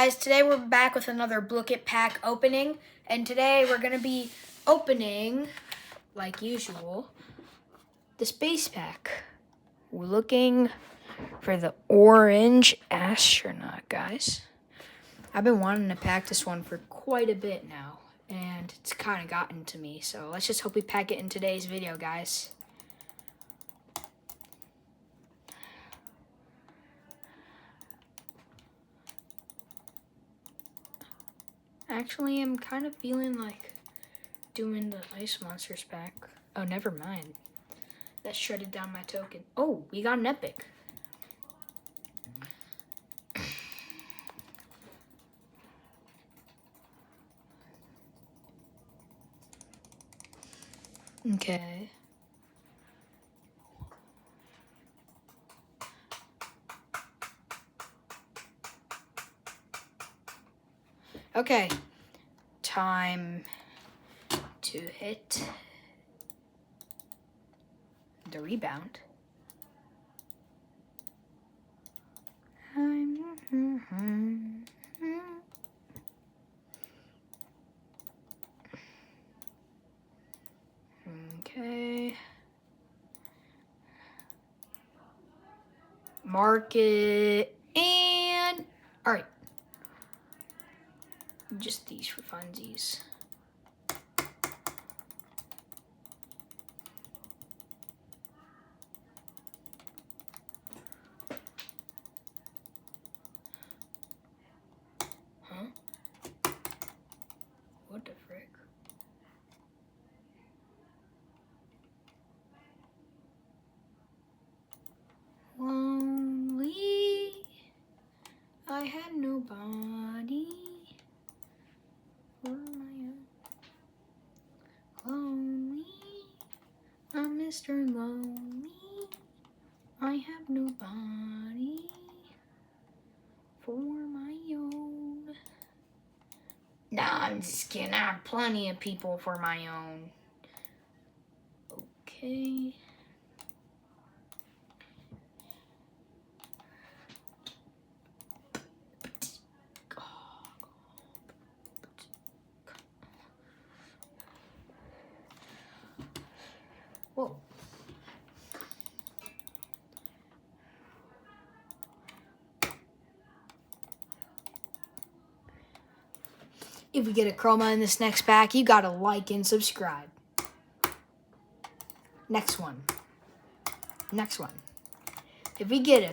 guys, today we're back with another Blooket pack opening, and today we're going to be opening, like usual, the space pack. We're looking for the orange astronaut, guys. I've been wanting to pack this one for quite a bit now, and it's kind of gotten to me, so let's just hope we pack it in today's video, guys. Actually, I'm kind of feeling like doing the Ice Monsters pack. Oh, never mind. That shredded down my token. Oh, we got an epic. Okay. Okay. Time to hit the rebound. Okay. Mark it. And all right. Just these for funsies. Huh? What the frick? Lonely, I had nobody for my own. Lonely, I'm Mr. Lonely, I have nobody for my own. Nah, I'm just kidding. I have plenty of people for my own. Okay. Whoa. If we get a chroma in this next pack, you gotta like and subscribe. Next one. If we get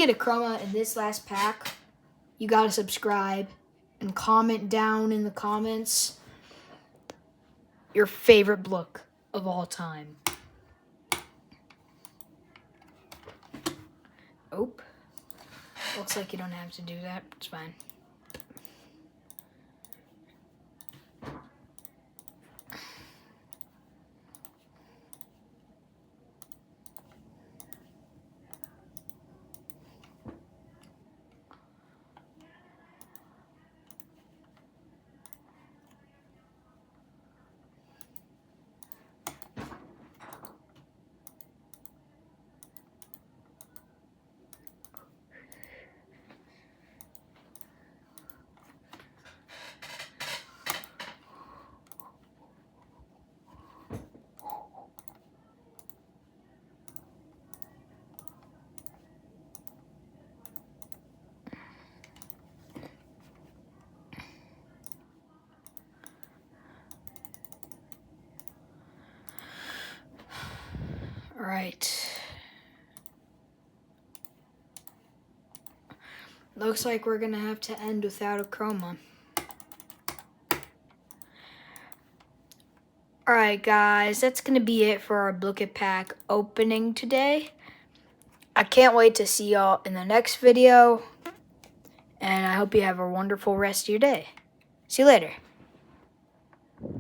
a chroma in this last pack, you gotta subscribe and comment down in the comments your favorite Blook of all time. Oh, looks like you don't have to do that. It's fine. All right. Looks like we're gonna have to end without a chroma. Alright guys, that's gonna be it for our Blooket pack opening today. I can't wait to see y'all in the next video, and I hope you have a wonderful rest of your day. See you later.